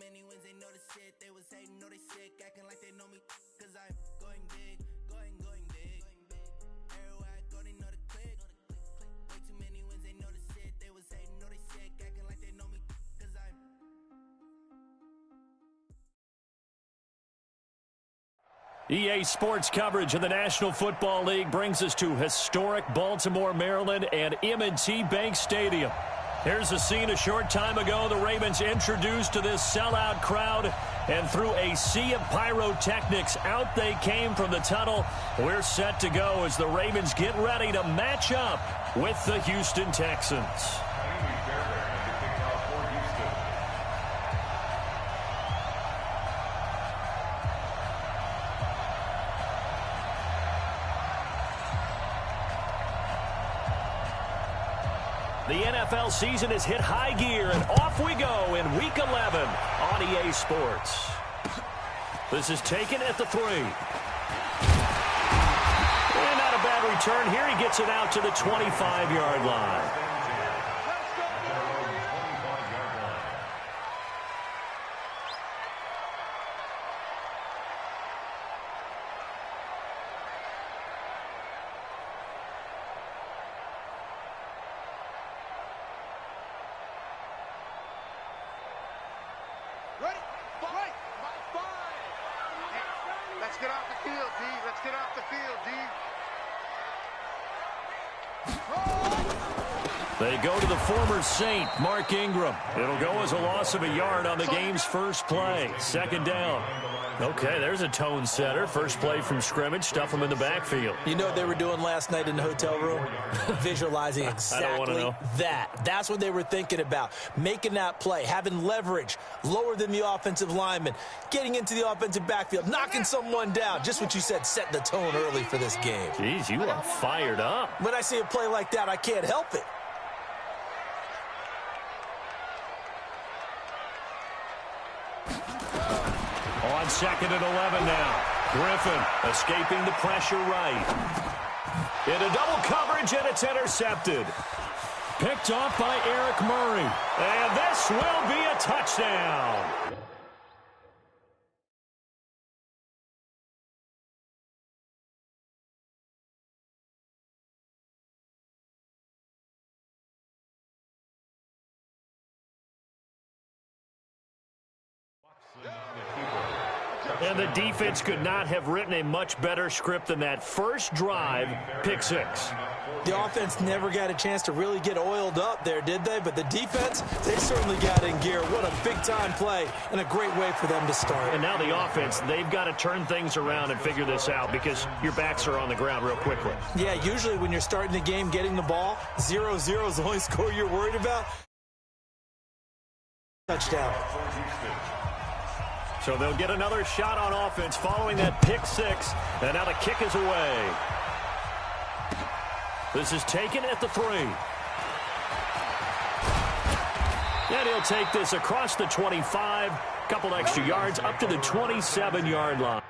many wins, they know the shit. They was hating, know they sick, acting like they know me. Cause I'm going big, going big. Everywhere I go, they know the click. Way too many wins, they know the shit. They was hating, know they sick, acting like they know me. Cause I'm EA Sports coverage of the National Football League brings us to historic Baltimore, Maryland, and M&T Bank Stadium. Here's the scene a short time ago. The Ravens introduced to this sellout crowd, and through a sea of pyrotechnics, out they came from the tunnel. We're set to go as the Ravens get ready to match up with the Houston Texans. The NFL season has hit high gear, and off we go in Week 11 on EA Sports. This is taken at the 3. And not a bad return here. He gets it out to the 25-yard line. Let's get off the field, D. Let's get off the field, D. They go to the former Saint, Mark Ingram. It'll go as a loss of a yard on the game's first play. Second down. Okay, there's a tone setter. First play from scrimmage. Stuff them in the backfield. You know what they were doing last night in the hotel room? Visualizing exactly that. That's what they were thinking about. Making that play, having leverage, lower than the offensive lineman, getting into the offensive backfield, knocking someone down. Just what you said, set the tone early for this game. Jeez, you are fired up. When I see a play like that, I can't help it. On second and 11 now. Griffin escaping the pressure right. Into double coverage, and it's intercepted. Picked off by Eric Murray. And this will be a touchdown. And the defense could not have written a much better script than that. First drive, pick 6. The offense never got a chance to really get oiled up there, did they? But the defense, they certainly got in gear. What a big-time play and a great way for them to start. And now the offense, they've got to turn things around and figure this out because your backs are on the ground real quickly. Yeah, usually when you're starting the game, getting the ball, 0-0 is the only score you're worried about. Touchdown. So they'll get another shot on offense following that pick 6. And now the kick is away. This is taken at the 3. And he'll take this across the 25. Couple extra yards up to the 27-yard line.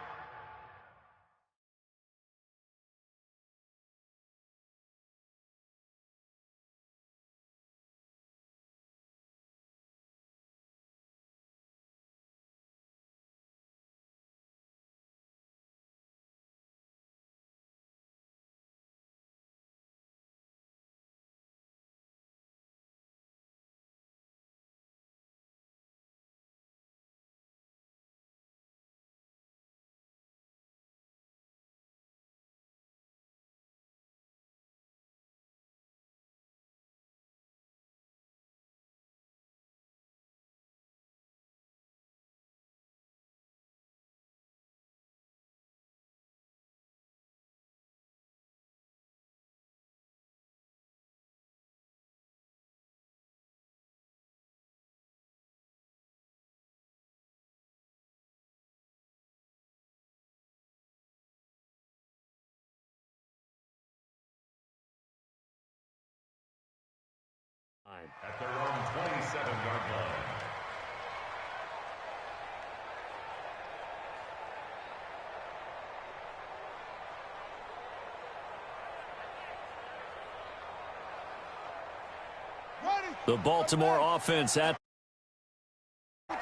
At their own 27-yard line. The Baltimore offense at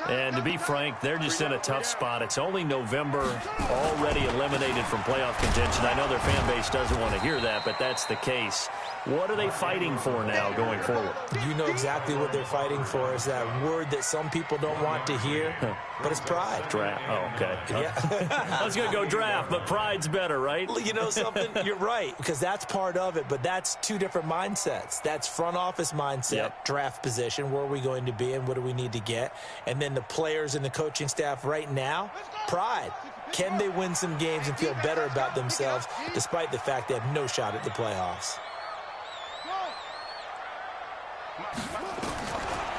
And to be frank, they're just in a tough spot. It's only November, already eliminated from playoff contention. I know their fan base doesn't want to hear that, but that's the case. What are they fighting for now going forward? You know exactly what they're fighting for. Is that word that some people don't want to hear, but it's pride. Draft. Oh, okay. Yeah. I was going to go draft, but pride's better, right? You know something? You're right, because that's part of it, but that's two different mindsets. That's front office mindset, draft position, where are we going to be and what do we need to get? And then the players and the coaching staff right now, pride. Can they win some games and feel better about themselves despite the fact they have no shot at the playoffs?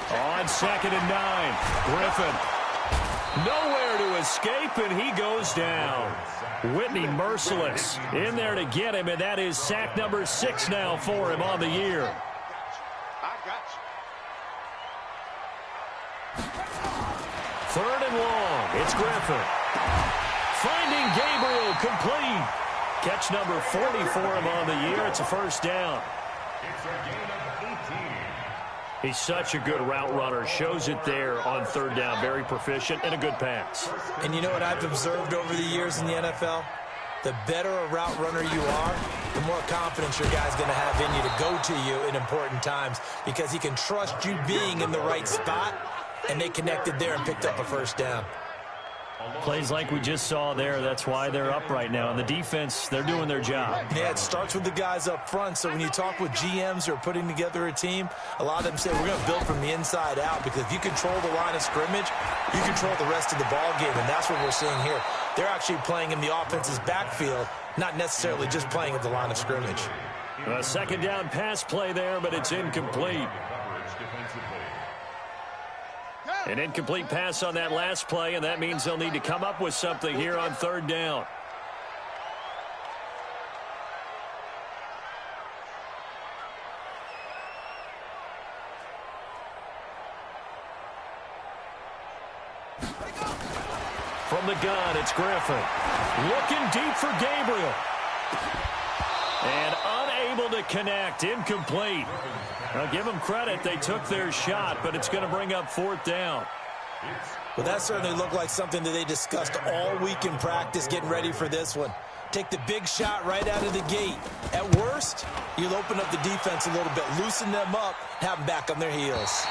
On 2nd and 9, Griffin. Nowhere to escape, and he goes down. Whitney merciless in there to get him, and that is sack number 6 now for him on the year. I got you. 3rd and long. It's Griffin. Finding Gabriel complete. Catch number 40 for him on the year. It's a first down. It's a gain of 18. He's such a good route runner. Shows it there on 3rd down. Very proficient and a good pass. And you know what I've observed over the years in the NFL? The better a route runner you are, the more confidence your guy's going to have in you to go to you in important times because he can trust you being in the right spot, and they connected there and picked up a first down. Plays like we just saw there. That's why they're up right now. And the defense, they're doing their job. Yeah, it starts with the guys up front. So when you talk with GMs who are putting together a team, a lot of them say, we're going to build from the inside out because if you control the line of scrimmage, you control the rest of the ball game. And that's what we're seeing here. They're actually playing in the offense's backfield, not necessarily just playing at the line of scrimmage. A 2nd down pass play there, but it's incomplete. An incomplete pass on that last play, and that means they'll need to come up with something here on 3rd down. From the gun, it's Griffin. Looking deep for Gabriel. And unable to connect. Incomplete. I'll give them credit. They took their shot, but it's going to bring up 4th down. Well, that certainly looked like something that they discussed all week in practice getting ready for this one. Take the big shot right out of the gate. At worst, you'll open up the defense a little bit, loosen them up, have them back on their heels.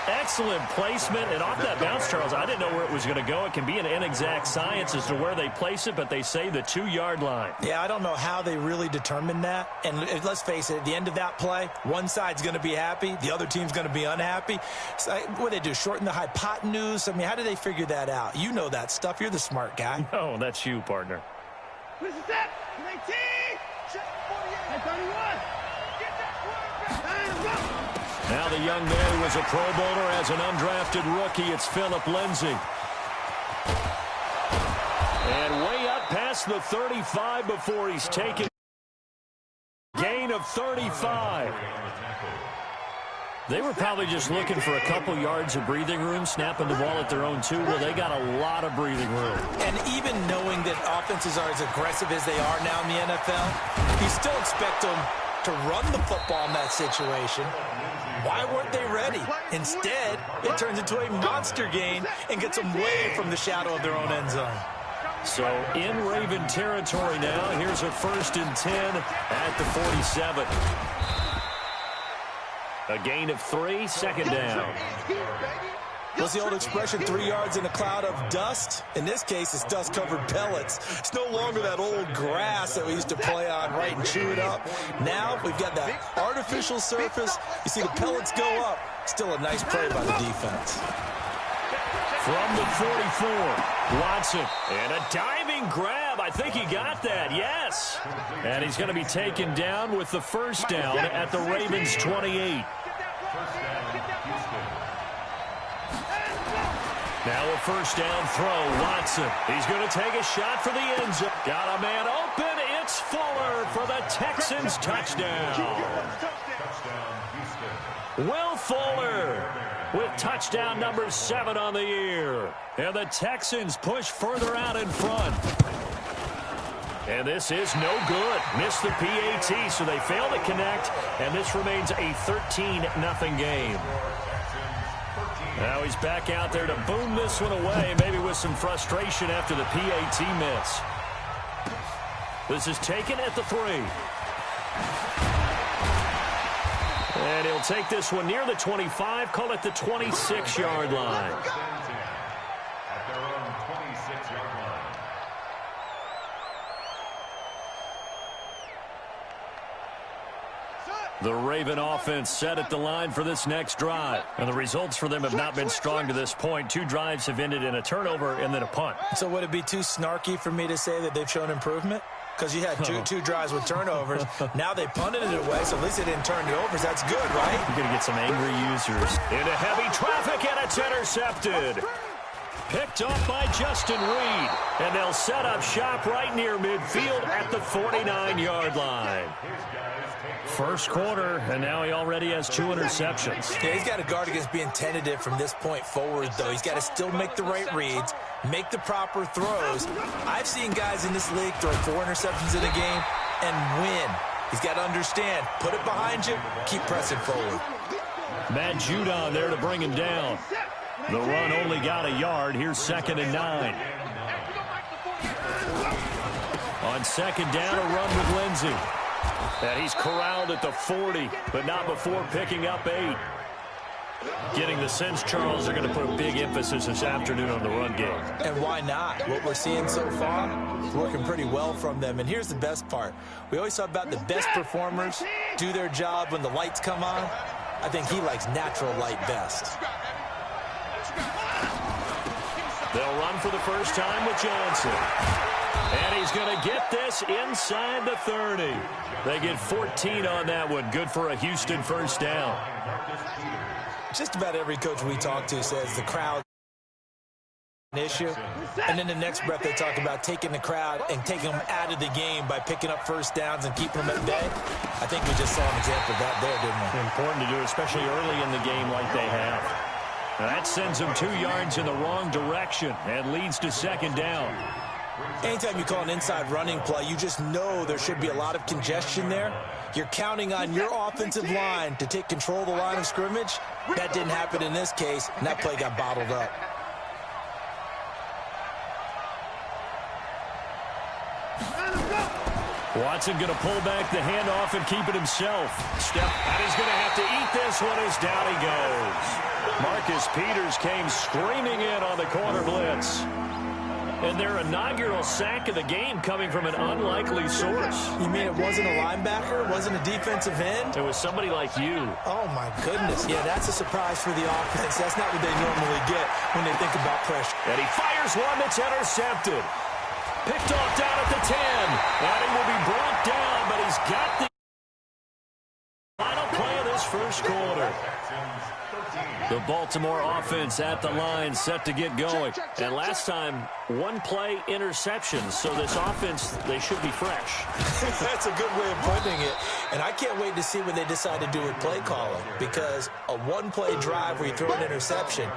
Excellent placement, and off that bounce, Charles, I didn't know where it was going to go. It can be an inexact science as to where they place it, but they say the 2-yard line. Yeah, I don't know how they really determined that. And let's face it, at the end of that play, one side's going to be happy, the other team's going to be unhappy. So, what do they do, shorten the hypotenuse? I mean, how do they figure that out? You know that stuff. You're the smart guy. No, that's you, partner. Where's the set? 19! Check 48! 31! Get that quarterback! Now the young man was a Pro Bowler as an undrafted rookie. It's Phillip Lindsay. And way up past the 35 before he's taken. Gain of 35. They were probably just looking for a couple yards of breathing room, snapping the ball at their own 2. Well, they got a lot of breathing room. And even knowing that offenses are as aggressive as they are now in the NFL, you still expect them to run the football in that situation. Why weren't they ready? Instead, it turns into a monster gain and gets them way from the shadow of their own end zone. So in Raven territory now, here's a 1st and 10 at the 47. A gain of 3, 2nd down. What's the old expression, 3 yards in a cloud of dust? In this case, it's dust-covered pellets. It's no longer that old grass that we used to play on, right, and chew it up. Now we've got that artificial surface. You see the pellets go up. Still a nice play by the defense. From the 44, Watson. And a diving grab. I think he got that, yes. And he's going to be taken down with the 1st down at the Ravens' 28. Now a 1st down throw, Watson. He's going to take a shot for the end zone. Got a man open. It's Fuller for the Texans touchdown. Will Fuller with touchdown number 7 on the year. And the Texans push further out in front. And this is no good. Missed the PAT, so they fail to connect. And this remains a 13-0 game. Now he's back out there to boom this one away, maybe with some frustration after the PAT miss. This is taken at the 3. And he'll take this one near the 25, call it the 26-yard line. At their own 26-yard line. The Raven offense set at the line for this next drive. And the results for them have not been strong to this point. 2 drives have ended in a turnover and then a punt. So would it be too snarky for me to say that they've shown improvement? Because you had two drives with turnovers. Now they punted it away, so at least they didn't turn it over. That's good, right? You're going to get some angry users. Into heavy traffic, and it's intercepted. Picked off by Justin Reed. And they'll set up shop right near midfield at the 49-yard line. First quarter, and now he already has 2 interceptions. Yeah, he's got to guard against being tentative from this point forward, though. He's got to still make the right reads, make the proper throws. I've seen guys in this league throw 4 interceptions in a game and win. He's got to understand, put it behind you, keep pressing forward. Matt Judon there to bring him down. The run only got a yard. Here's 2nd and 9. On 2nd down, a run with Lindsey. And he's corralled at the 40, but not before picking up 8. Getting the sense Charles are going to put a big emphasis this afternoon on the run game. And why not? What we're seeing so far is working pretty well from them. And here's the best part. We always talk about the best performers do their job when the lights come on. I think he likes natural light best. They'll run for the first time with Johnson. And he's going to get this inside the 30. They get 14 on that one. Good for a Houston first down. Just about every coach we talk to says the crowd an issue. And in the next breath, they talk about taking the crowd and taking them out of the game by picking up first downs and keeping them at bay. I think we just saw an example of that there, didn't we? Important to do, especially early in the game like they have. That sends them 2 yards in the wrong direction and leads to 2nd down. Anytime you call an inside running play, you just know there should be a lot of congestion there. You're counting on your offensive line to take control of the line of scrimmage. That didn't happen in this case, and that play got bottled up. Watson going to pull back the handoff and keep it himself. And he's going to have to eat this one as down he goes. Marcus Peters came screaming in on the corner blitz. And their inaugural sack of the game coming from an unlikely source. You mean it wasn't a linebacker? It wasn't a defensive end? It was somebody like you. Oh, my goodness. Yeah, that's a surprise for the offense. That's not what they normally get when they think about pressure. And he fires one that's intercepted. Picked off down at the 10. And he will be brought down, but he's got the final play of this first quarter. The Baltimore offense at the line, set to get going. And last time, 1 play interception. So this offense, they should be fresh. That's a good way of putting it. And I can't wait to see what they decide to do with play calling. Because a 1-play drive where you throw an interception,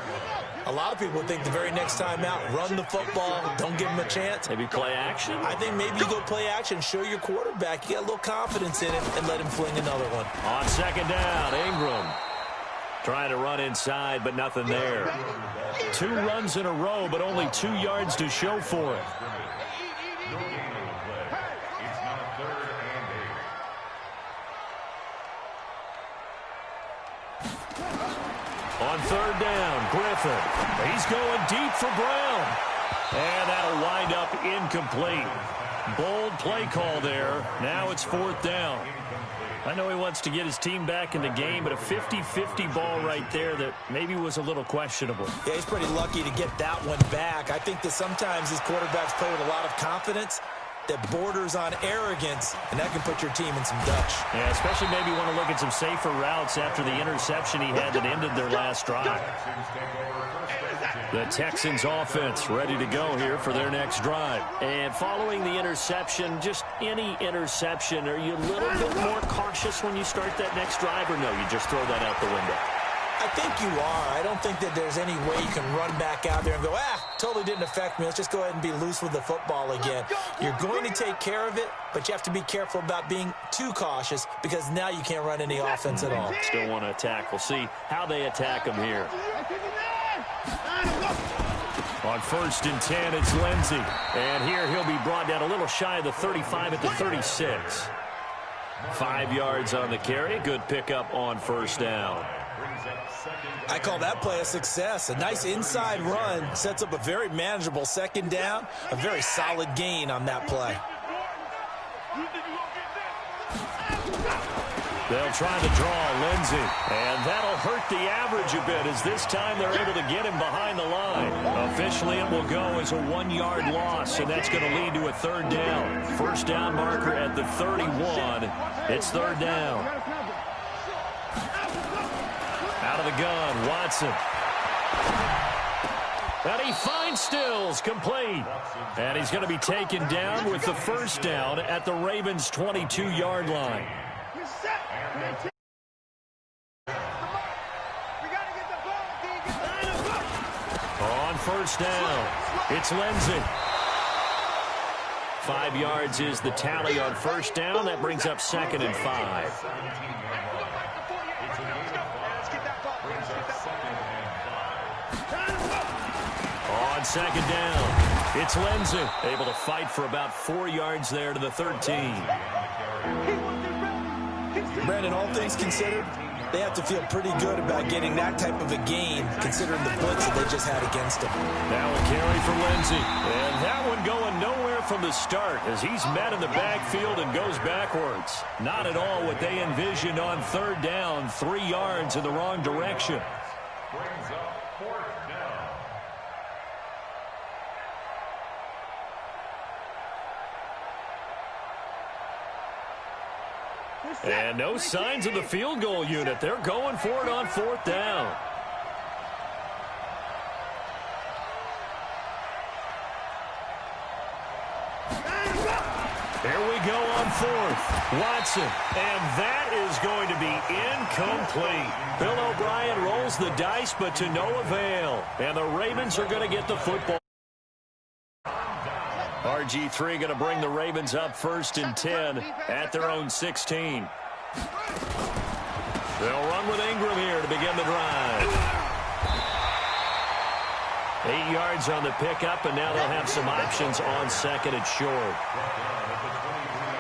a lot of people think the very next time out, run the football, don't give them a chance. Maybe play action? I think maybe you go play action, show your quarterback you got a little confidence in it, and let him fling another one. On 2nd down, Ingram. Trying to run inside, but nothing there. 2 runs in a row, but only 2 yards to show for it. On 3rd down, Griffin. He's going deep for Brown. And that'll wind up incomplete. Bold play call there. Now it's 4th down. I know he wants to get his team back in the game, but a 50-50 ball right there that maybe was a little questionable. Yeah, he's pretty lucky to get that one back. I think that sometimes these quarterbacks play with a lot of confidence that borders on arrogance, and that can put your team in some Dutch. Yeah, especially maybe want to look at some safer routes after the interception he had that ended their last drive. The Texans offense ready to go here for their next drive. And following the interception, just any interception, are you a little bit more cautious when you start that next drive, or no, you just throw that out the window? I think you are. I don't think that there's any way you can run back out there and go, totally didn't affect me. Let's just go ahead and be loose with the football again. You're going to take care of it, but you have to be careful about being too cautious because now you can't run any offense at all. Still want to attack. We'll see how they attack them here. On 1st and 10, it's Lindsey. And here he'll be brought down a little shy of the 35 at the 36. 5 yards on the carry. Good pickup on 1st down. I call that play a success. A nice inside run sets up a very manageable 2nd down. A very solid gain on that play. They'll try to draw Lindsey, and that'll hurt the average a bit as this time they're able to get him behind the line. Officially, it will go as a 1-yard loss, and that's going to lead to a 3rd down. 1st down marker at the 31. It's 3rd down. Out of the gun, Watson. And he finds Stills, complete. And he's going to be taken down with the 1st down at the Ravens' 22-yard line. On 1st down, it's Lindsey. 5 yards is the tally on 1st down. That brings up 2nd and 5. On 2nd down, it's Lindsey. Able to fight for about 4 yards there to the 13. Brandon, all things considered, they have to feel pretty good about getting that type of a gain, considering the blitz that they just had against them. That will carry for Lindsey. And that one going nowhere from the start as he's met in the backfield and goes backwards. Not at all what they envisioned on 3rd down. 3 yards in the wrong direction. Brings up 4th down. And no signs of the field goal unit. They're going for it on 4th down. Here we go on 4th. Watson. And that is going to be incomplete. Bill O'Brien rolls the dice, but to no avail. And the Ravens are going to get the football. RG3 going to bring the Ravens up 1st and 10 at their own 16. They'll run with Ingram here to begin the drive. 8 yards on the pickup, and now they'll have some options on 2nd and short.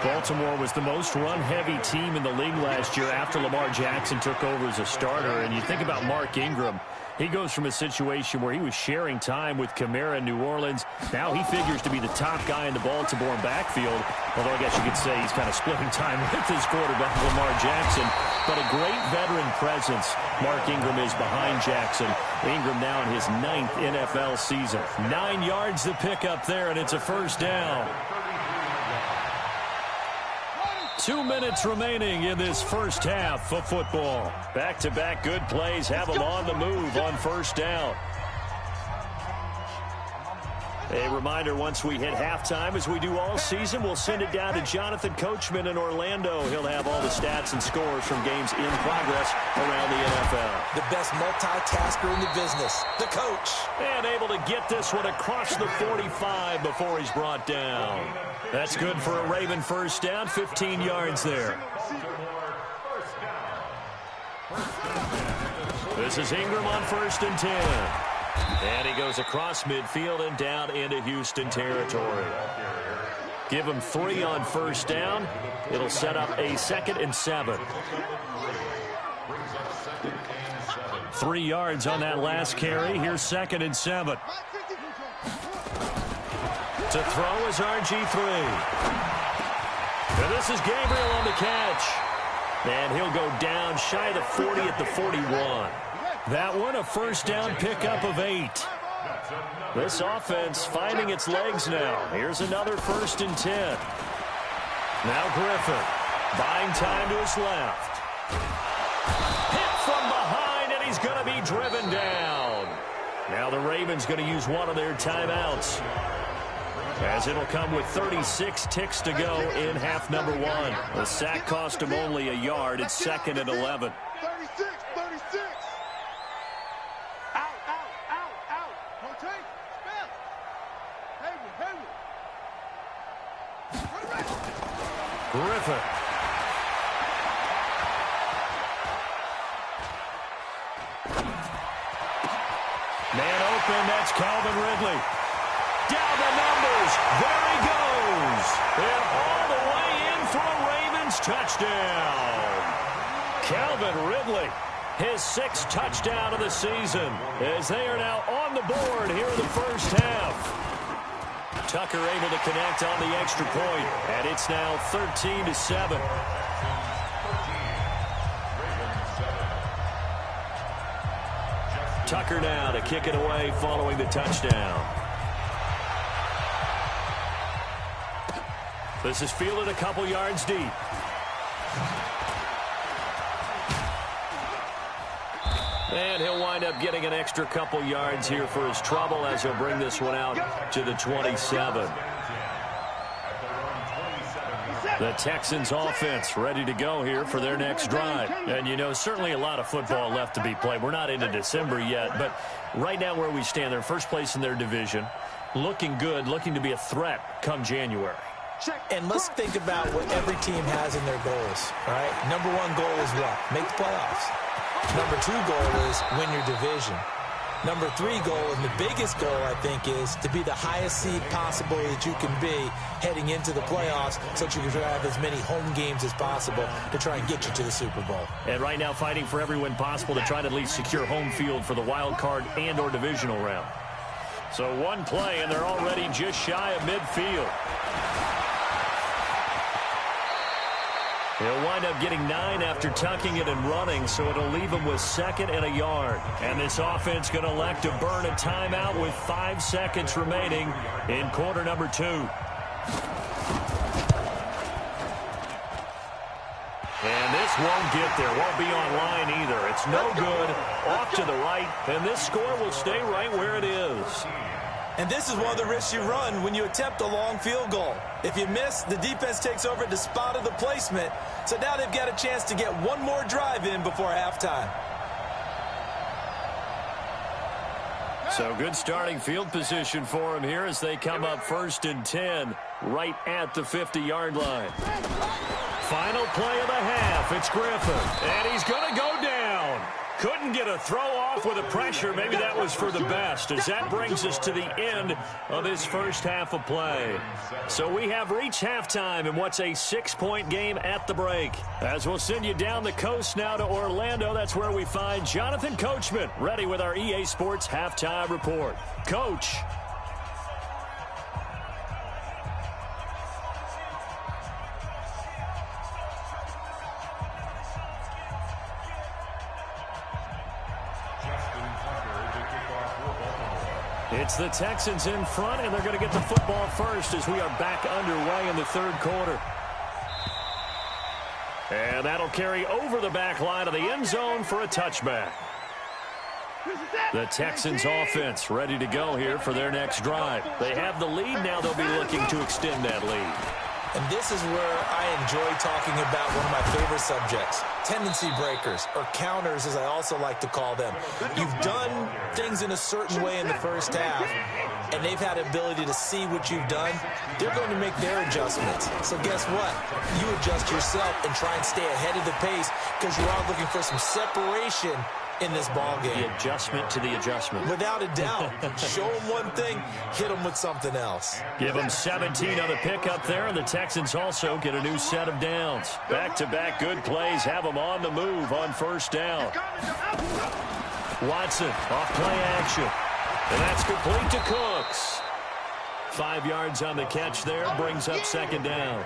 Baltimore was the most run-heavy team in the league last year after Lamar Jackson took over as a starter. And you think about Mark Ingram. He goes from a situation where he was sharing time with Kamara in New Orleans. Now he figures to be the top guy in the Baltimore backfield. Although I guess you could say he's kind of splitting time with his quarterback, Lamar Jackson. But a great veteran presence. Mark Ingram is behind Jackson. Ingram now in his 9th NFL season. 9 yards to pick up there, and it's a 1st down. 2 minutes remaining in this 1st half of football. Back-to-back good plays have them on the move on 1st down. A reminder, once we hit halftime, as we do all season, we'll send it down to Jonathan Coachman in Orlando. He'll have all the stats and scores from games in progress around the NFL. The best multitasker in the business, the coach. And able to get this one across the 45 before he's brought down. That's good for a Raven 1st down, 15 yards there. This is Ingram on 1st and 10. And he goes across midfield and down into Houston territory. Give him 3 on 1st down. It'll set up a 2nd and 7. 3 yards on that last carry. Here's 2nd and 7. To throw is RG3. And this is Gabriel on the catch. And he'll go down shy of the 40 at the 41. That one a 1st down pickup of 8. This offense finding its legs now. Here's another 1st and 10. Now Griffin buying time to his left. Hit from behind, and he's going to be driven down. Now the Ravens going to use one of their timeouts, as it'll come with 36 ticks to go in half number 1. The sack cost him only a yard. It's 2nd and 11. 36. Out. Rotate. Spell. Hayward. Griffin. Man open. That's Calvin Ridley. Down the numbers. There he goes. And all the way in for a Ravens touchdown. Calvin Ridley, his 6th touchdown of the season, as they are now on the board here in the first half. Tucker able to connect on the extra point, and it's now 13-7. Tucker now to kick it away following the touchdown. This is fielded a couple yards deep. And he'll wind up getting an extra couple yards here for his trouble as he'll bring this one out to the 27. The Texans offense ready to go here for their next drive. And, you know, certainly a lot of football left to be played. We're not into December yet, but right now where we stand, they're first place in their division, looking good, looking to be a threat come January. And let's think about what every team has in their goals, all right? Number 1 goal is what? Make the playoffs. Number 2 goal is win your division. Number 3 goal, and the biggest goal, I think, is to be the highest seed possible that you can be heading into the playoffs so that you can have as many home games as possible to try and get you to the Super Bowl. And right now fighting for every win possible to try to at least secure home field for the wild card and or divisional round. So one play, and they're already just shy of midfield. He'll wind up getting 9 after tucking it and running, so it'll leave him with 2nd and a yard. And this offense going to elect to burn a timeout with 5 seconds remaining in quarter number 2. And this won't get there, won't be online either. It's no good, off to the right, and this score will stay right where it is. And this is one of the risks you run when you attempt a long field goal. If you miss, the defense takes over at the spot of the placement. So now they've got a chance to get one more drive in before halftime. So good starting field position for him here as they come up 1st and 10 right at the 50-yard line. Final play of the half. It's Griffin, and he's going to go down. Couldn't get a throw off with the pressure. Maybe that was for the best, as that brings us to the end of this first half of play. So we have reached halftime in what's a 6-point game at the break. As we'll send you down the coast now to Orlando, that's where we find Jonathan Coachman ready with our EA Sports Halftime Report. Coach. It's the Texans in front, and they're going to get the football first as we are back underway in the 3rd quarter. And that'll carry over the back line of the end zone for a touchback. The Texans offense ready to go here for their next drive. They have the lead. Now they'll be looking to extend that lead. And this is where I enjoy talking about one of my favorite subjects, tendency breakers, or counters as I also like to call them. You've done things in a certain way in the first half, and they've had the ability to see what you've done. They're going to make their adjustments. So guess what? You adjust yourself and try and stay ahead of the pace because you're all looking for some separation in this ball game. The adjustment to the adjustment. Without a doubt. Show them one thing, hit them with something else. Give them 17 on the pickup there, and the Texans also get a new set of downs. Back-to-back good plays have them on the move on 1st down. Watson off play action. And that's complete to Cooks. 5 yards on the catch there, brings up 2nd down.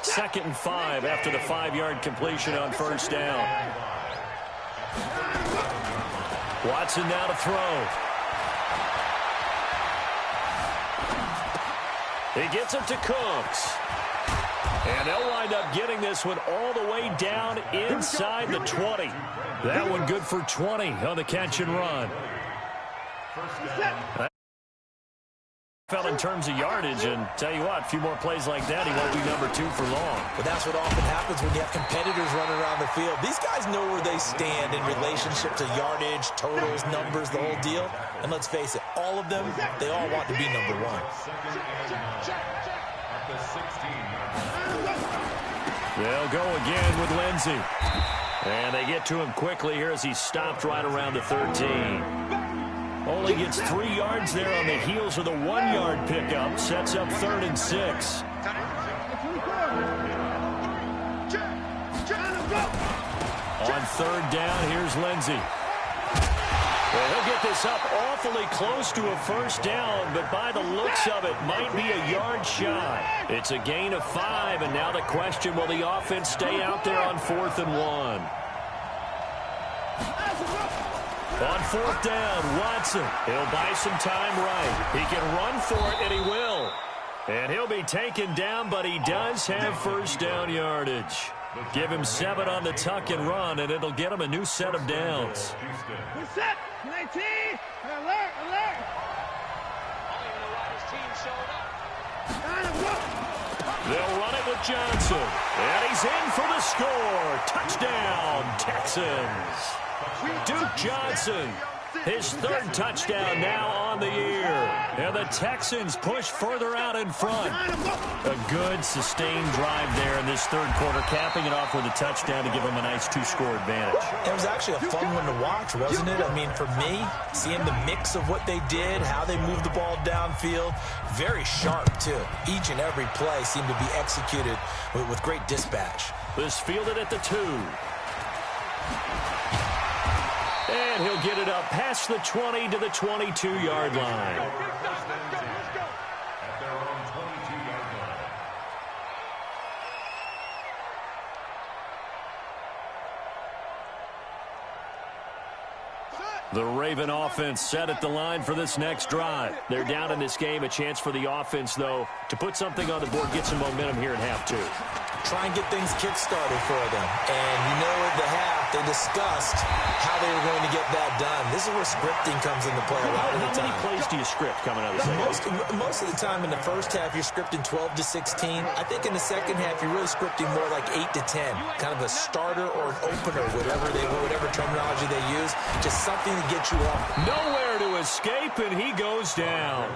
2nd and 5 after the 5-yard completion on 1st down. Watson now to throw. He gets it to Cooks. And they'll wind up getting this one all the way down inside the 20. That one good for 20 on the catch and run. Fell in terms of yardage, and tell you what, a few more plays like that, he won't be number 2 for long. But that's what often happens when you have competitors running around the field. These guys know where they stand in relationship to yardage, totals, numbers, the whole deal. And let's face it, all of them, they all want to be number 1. They'll go again with Lindsey. And they get to him quickly here as he stopped right around the 13. Only gets 3 yards there on the heels of the 1-yard pickup. Sets up 3rd and 6. On 3rd down, here's Lindsey. Well, he'll get this up awfully close to a 1st down, but by the looks of it, might be a yard shy. It's a gain of 5, and now the question, will the offense stay out there on 4th and 1? On 4th down, Watson. He'll buy some time right. He can run for it, and he will. And he'll be taken down, but he does have 1st down yardage. Give him 7 on the tuck and run, and it'll get him a new set of downs. Set, 19, alert, alert. Only when the Riders team showed up. They'll run it with Johnson, and he's in for the score. Touchdown, Texans. Duke Johnson, his 3rd touchdown now on the year. And the Texans push further out in front. A good, sustained drive there in this 3rd quarter, capping it off with a touchdown to give them a nice 2-score advantage. It was actually a fun one to watch, wasn't it? I mean, for me, seeing the mix of what they did, how they moved the ball downfield, very sharp, too. Each and every play seemed to be executed with great dispatch. This fielded at the 2. And he'll get it up past the 20 to the 22-yard line. At their own 22-yard line. The Raven offense set at the line for this next drive. They're down in this game. A chance for the offense, though, to put something on the board, get some momentum here in half 2. Try and get things kick-started for them. And you know at the half, they discussed how they were going to get that done. This is where scripting comes into play a lot of the time. How many plays do you script coming out of the second? Most of the time in the first half, you're scripting 12 to 16. I think in the second half, you're really scripting more like 8 to 10. Kind of a starter or an opener, whatever terminology they use. Just something to get you off. Nowhere to escape, and he goes down.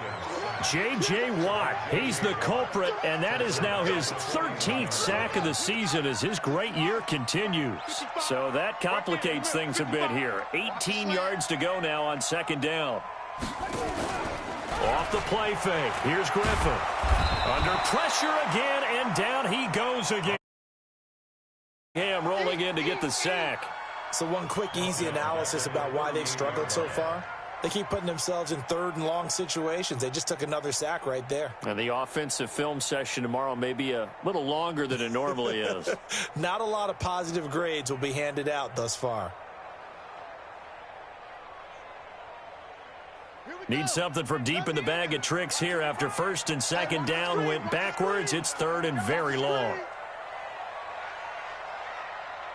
J.J. Watt, he's the culprit, and that is now his 13th sack of the season as his great year continues. So that complicates things a bit here. 18 yards to go now on 2nd down. Off the play fake. Here's Griffin. Under pressure again, and down he goes again. Cam rolling in to get the sack. So one quick, easy analysis about why they've struggled so far. They keep putting themselves in 3rd and long situations. They just took another sack right there. And the offensive film session tomorrow may be a little longer than it normally is. Not a lot of positive grades will be handed out thus far. Need something from deep in the bag of tricks here after 1st and 2nd down went backwards. It's 3rd and very long.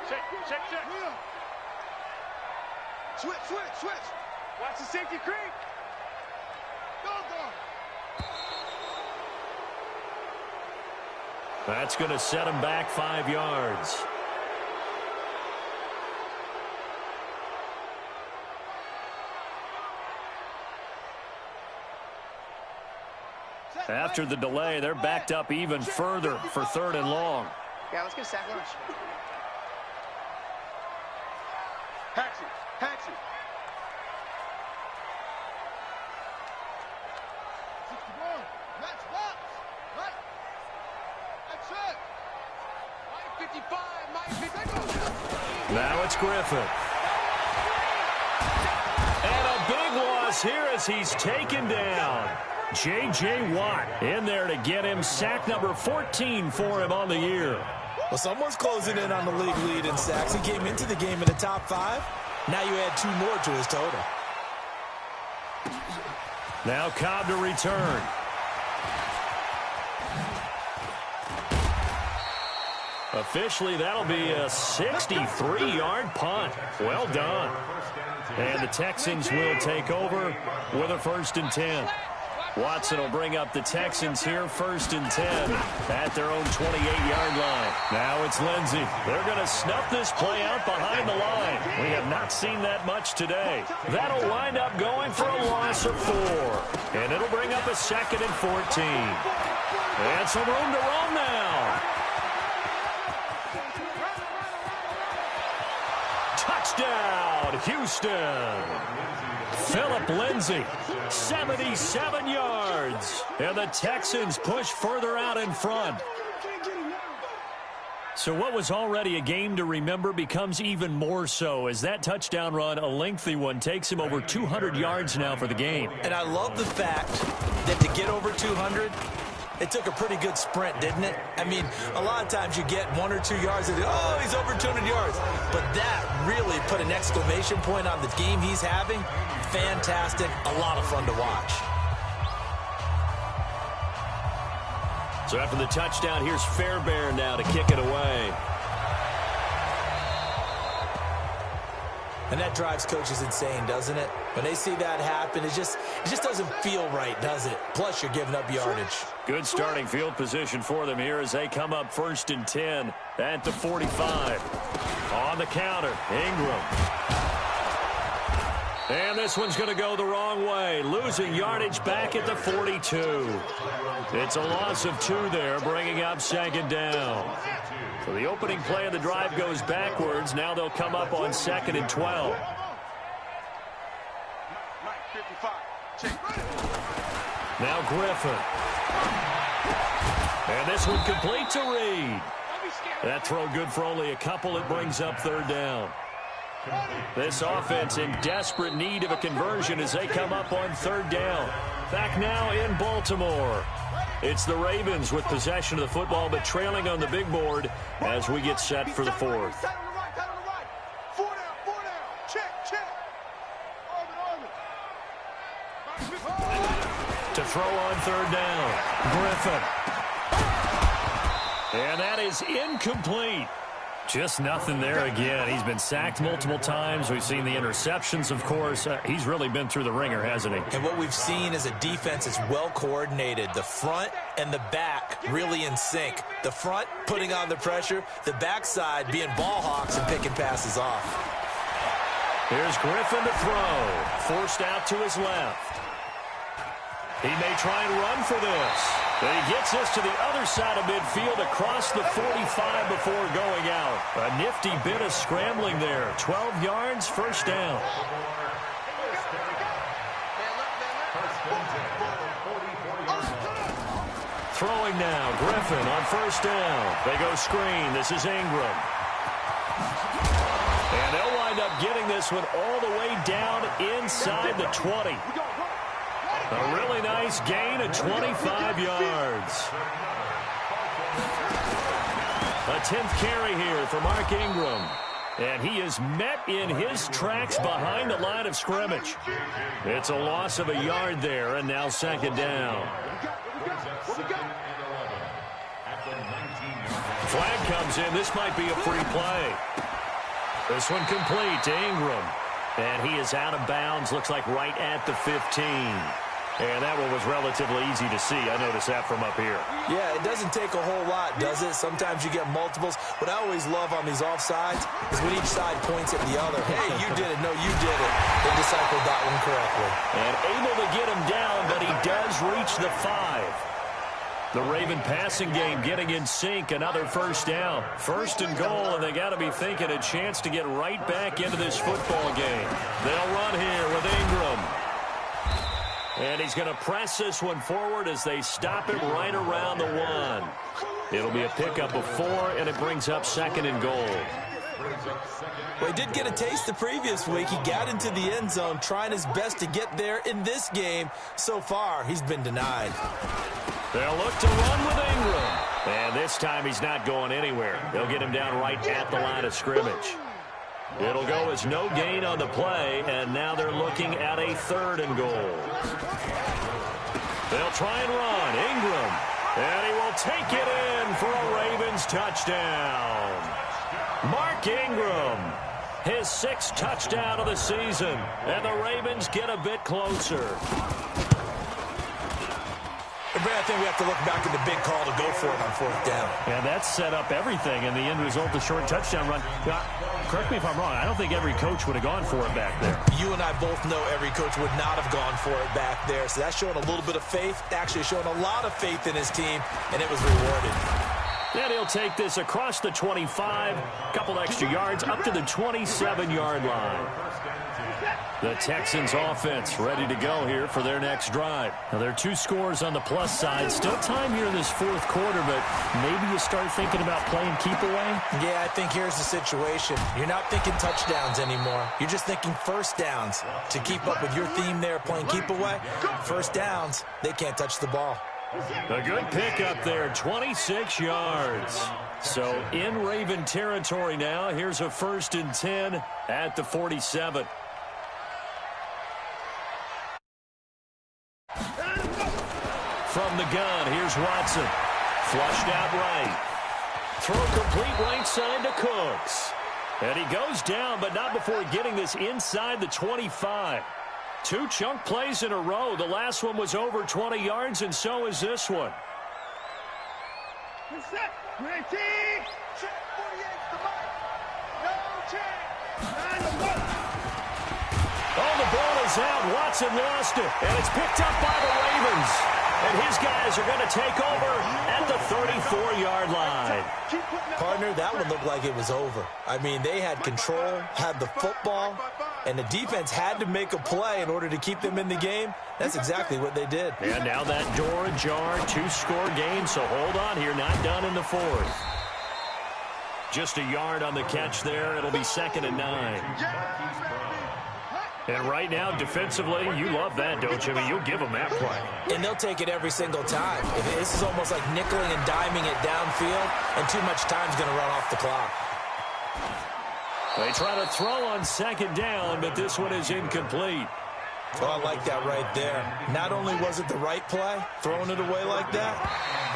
Check. Switch. Watch the safety creep. Go. That's going to set him back 5 yards. After the delay, they're backed up even further for 3rd and long. Yeah, let's get a sack lunch. Hatchet. Now it's Griffin. And a big loss here as he's taken down. J.J. Watt in there to get him sack number 14 for him on the year. Well, someone's closing in on the league lead in sacks. He came into the game in the top 5. Now you add 2 more to his total. Now Cobb to return. Officially, that'll be a 63-yard punt. Well done. And the Texans will take over with a 1st and 10. Watson will bring up the Texans here, 1st and 10 at their own 28-yard line. Now it's Lindsey. They're going to snuff this play out behind the line. We have not seen that much today. That'll wind up going for a loss of 4. And it'll bring up a 2nd and 14. And some room to roam now. Touchdown, Houston. Philip Lindsay, 77 yards. And the Texans push further out in front. So what was already a game to remember becomes even more so as that touchdown run, a lengthy one, takes him over 200 yards now for the game. And I love the fact that to get over 200, it took a pretty good sprint, didn't it? I mean, a lot of times you get 1 or 2 yards and, oh, he's over 200 yards. But that really put an exclamation point on the game he's having. Fantastic. A lot of fun to watch. So after the touchdown, here's Fairbairn now to kick it away. And that drives coaches insane, doesn't it? When they see that happen, it just doesn't feel right, does it? Plus, you're giving up yardage. Good starting field position for them here as they come up 1st and 10 at the 45. On the counter, Ingram. And this one's going to go the wrong way, losing yardage back at the 42. It's a loss of 2 there, bringing up 2nd down. So the opening play of the drive goes backwards. Now they'll come up on 2nd and 12. Now Griffin. And this one complete to Reed. That throw good for only a couple. It brings up 3rd down. This offense in desperate need of a conversion as they come up on 3rd down. Back now in Baltimore. It's the Ravens with possession of the football, but trailing on the big board as we get set for the 4th. To throw on 3rd down, Griffin. And that is incomplete. Just nothing there again. He's been sacked multiple times. We've seen the interceptions, of course. He's really been through the ringer, hasn't he? And what we've seen is a defense that's well coordinated. The front and the back really in sync. The front putting on the pressure. The backside being ball hawks and picking passes off. Here's Griffin to throw. Forced out to his left. He may try and run for this. But he gets this to the other side of midfield across the 45 before going out. A nifty bit of scrambling there. 12 yards, 1st down. Throwing now, Griffin on 1st down. They go screen. This is Ingram. And they'll wind up getting this one all the way down inside the 20. A really nice gain of 25 yards. A 10th carry here for Mark Ingram. And he is met in his tracks behind the line of scrimmage. It's a loss of a yard there, and now 2nd down. Flag comes in. This might be a free play. This one complete to Ingram. And he is out of bounds, looks like right at the 15. And that one was relatively easy to see. I noticed that from up here. Yeah, it doesn't take a whole lot, does it? Sometimes you get multiples. What I always love on these offsides is when each side points at the other. Hey, you did it. No, you did it. They deciphered that one correctly. And able to get him down, but he does reach the 5. The Raven passing game getting in sync. Another 1st down. 1st and goal, and they got to be thinking a chance to get right back into this football game. They'll run here with Ingram. And he's going to press this one forward as they stop him right around the 1. It'll be a pickup of 4, and it brings up 2nd and goal. Well, he did get a taste the previous week. He got into the end zone trying his best to get there in this game. So far, he's been denied. They'll look to run with Ingram. And this time he's not going anywhere. They'll get him down right at the line of scrimmage. It'll go as no gain on the play, and now they're looking at a 3rd and goal. They'll try and run. Ingram. And he will take it in for a Ravens touchdown. Mark Ingram, his 6th touchdown of the season, and the Ravens get a bit closer. Brad, I think we have to look back at the big call to go for it on 4th down. Yeah, that set up everything, and the end result, the short touchdown run. Correct me if I'm wrong. I don't think every coach would have gone for it back there. You and I both know every coach would not have gone for it back there. So that's showing a little bit of faith, actually showing a lot of faith in his team, and it was rewarded. And he'll take this across the 25, a couple extra yards, up to the 27-yard line. The Texans offense ready to go here for their next drive. Now, there are 2 scores on the plus side. Still time here in this fourth quarter, but maybe you start thinking about playing keep away? Yeah, I think here's the situation. You're not thinking touchdowns anymore. You're just thinking first downs. To keep up with your theme there, playing keep away, first downs, they can't touch the ball. A good pickup there, 26 yards. So in Raven territory now, here's a 1st and 10 at the 47. From the gun, here's Watson. Flushed out right. Throw complete right side to Cooks. And he goes down, but not before getting this inside the 25. 2 chunk plays in a row. The last one was over 20 yards, and so is this one. Set. Ready. Check 48's the mark. No change. Oh, the ball is out. Watson lost it, and it's picked up by the Ravens. And his guys are going to take over at the 34-yard line. Partner, that one looked like it was over. I mean, they had control, had the football, and the defense had to make a play in order to keep them in the game. That's exactly what they did. And now that door ajar, 2-score game, so hold on here, not done in the 4th. Just a yard on the catch there. It'll be 2nd and 9. And right now, defensively, you love that, don't you? I mean, you'll give them that play. And they'll take it every single time. This is almost like nickeling and diming it downfield, and too much time's going to run off the clock. They try to throw on 2nd down, but this one is incomplete. Oh, I like that right there. Not only was it the right play, throwing it away like that,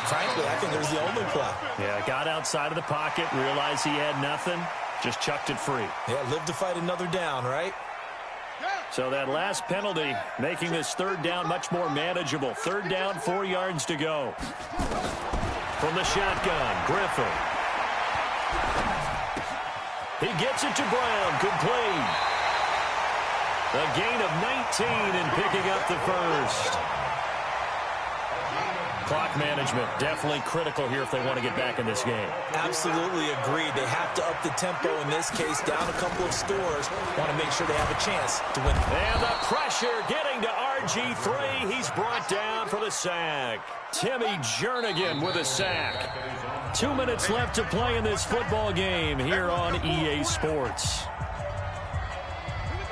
frankly, I think it was the only play. Yeah, got outside of the pocket, realized he had nothing, just chucked it free. Yeah, live to fight another down, right? So that last penalty making this 3rd down much more manageable. 3rd down, 4 yards to go. From the shotgun, Griffin. He gets it to Brown, complete. A gain of 19 and picking up the 1st. Clock management definitely critical here if they want to get back in this game. Absolutely agreed. They have to up the tempo in this case, down a couple of scores. Want to make sure they have a chance to win. And the pressure getting to RG3. He's brought down for the sack. Timmy Jernigan with a sack. 2 minutes left to play in this football game here on EA Sports.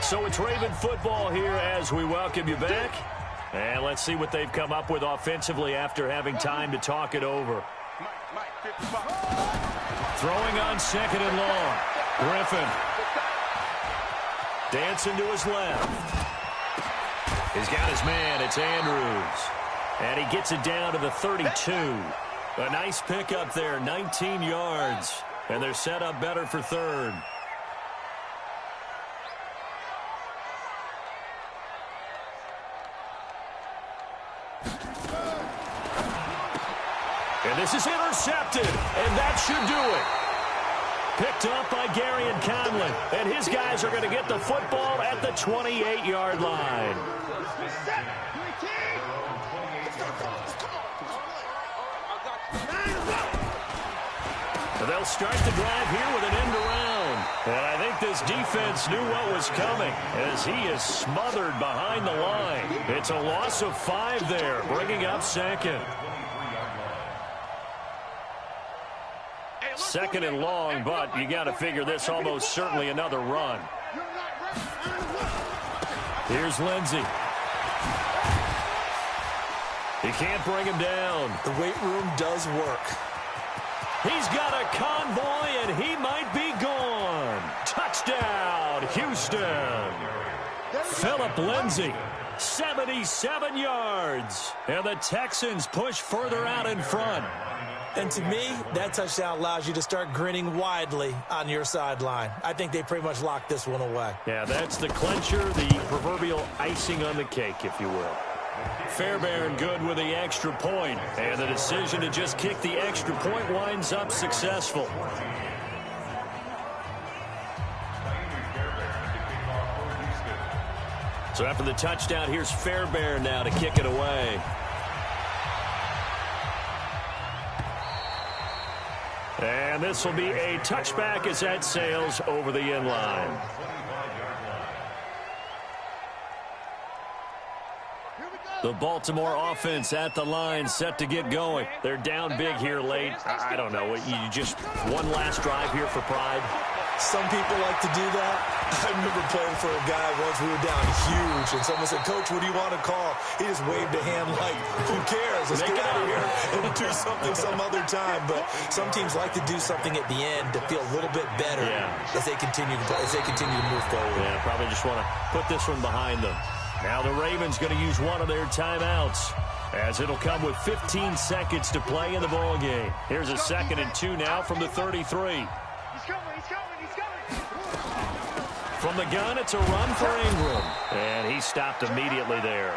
So it's Raven football here as we welcome you back. And let's see what they've come up with offensively after having time to talk it over. Throwing on 2nd and long. Griffin. Dancing to his left. He's got his man. It's Andrews. And he gets it down to the 32. A nice pickup there, 19 yards. And they're set up better for 3rd. And this is intercepted, and that should do it. Picked up by Gary and Conlon, and his guys are going to get the football at the 28-yard line. They'll start the drive here with an end around. And I think this defense knew what was coming as he is smothered behind the line. It's a loss of 5 there, bringing up 2nd. 2nd and long, but you got to figure this almost certainly another run. Here's Lindsey. He can't bring him down. The weight room does work. He's got a convoy, and he might be gone. Touchdown, Houston. Phillip Lindsey, 77 yards. And the Texans push further out in front. And to me, that touchdown allows you to start grinning widely on your sideline. I think they pretty much locked this one away. Yeah, that's the clincher, the proverbial icing on the cake, if you will. Fairbairn good with the extra point, and the decision to just kick the extra point winds up successful. So after the touchdown, here's Fairbairn now to kick it away. And this will be a touchback as that sails over the end line. The Baltimore offense at the line, set to get going. They're down big here late. I don't know. You just one last drive here for pride? Some people like to do that. I remember playing for a guy once. We were down huge, and someone said, "Coach, what do you want to call?" He just waved a hand like, "Who cares? Let's get out of here and do something some other time." But some teams like to do something at the end to feel a little bit better as they continue to move forward. Yeah, probably just want to put this one behind them. Now the Ravens going to use one of their timeouts, as it'll come with 15 seconds to play in the ball game. Here's a 2nd and 2 now from the 33. He's coming. From the gun, it's a run for Ingram, and he stopped immediately there.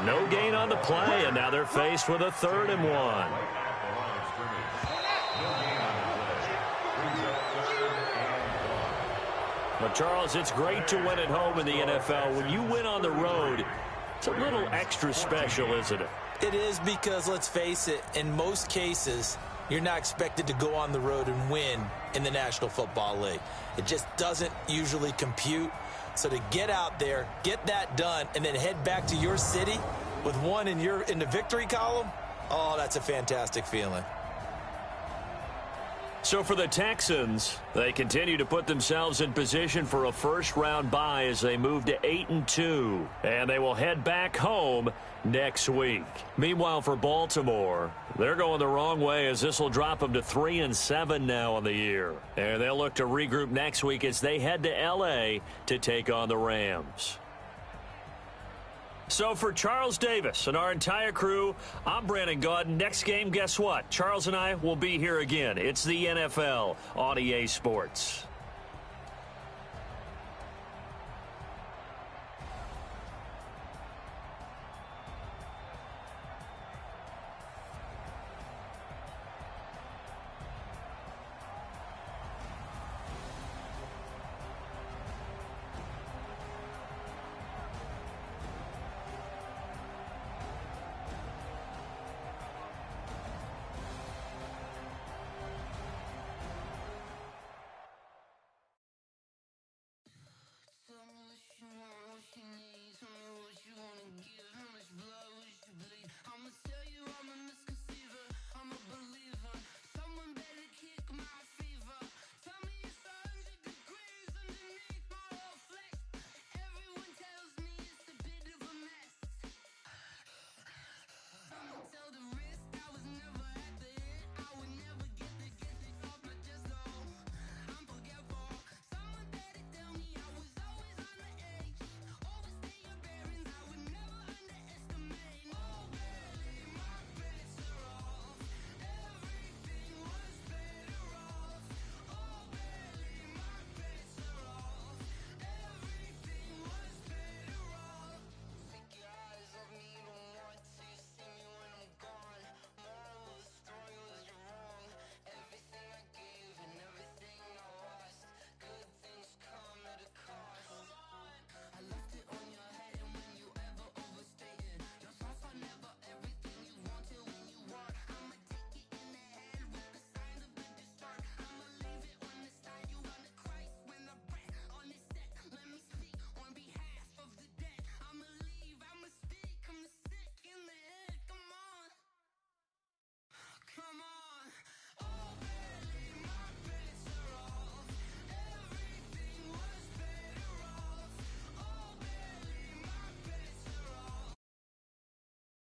No gain on the play, and now they're faced with a 3rd and 1. But, Charles, it's great to win at home in the NFL. When you win on the road, it's a little extra special, isn't it? It is, because, let's face it, in most cases, you're not expected to go on the road and win in the National Football League. It just doesn't usually compute. So to get out there, get that done, and then head back to your city with one in the victory column, oh, that's a fantastic feeling. So for the Texans, they continue to put themselves in position for a first-round bye as they move to 8-2, and they will head back home next week. Meanwhile, for Baltimore, they're going the wrong way, as this will drop them to 3-7 now on the year, and they'll look to regroup next week as they head to L.A. to take on the Rams. So for Charles Davis and our entire crew, I'm Brandon Gaudin. Next game, guess what? Charles and I will be here again. It's the NFL on EA Sports. Some of the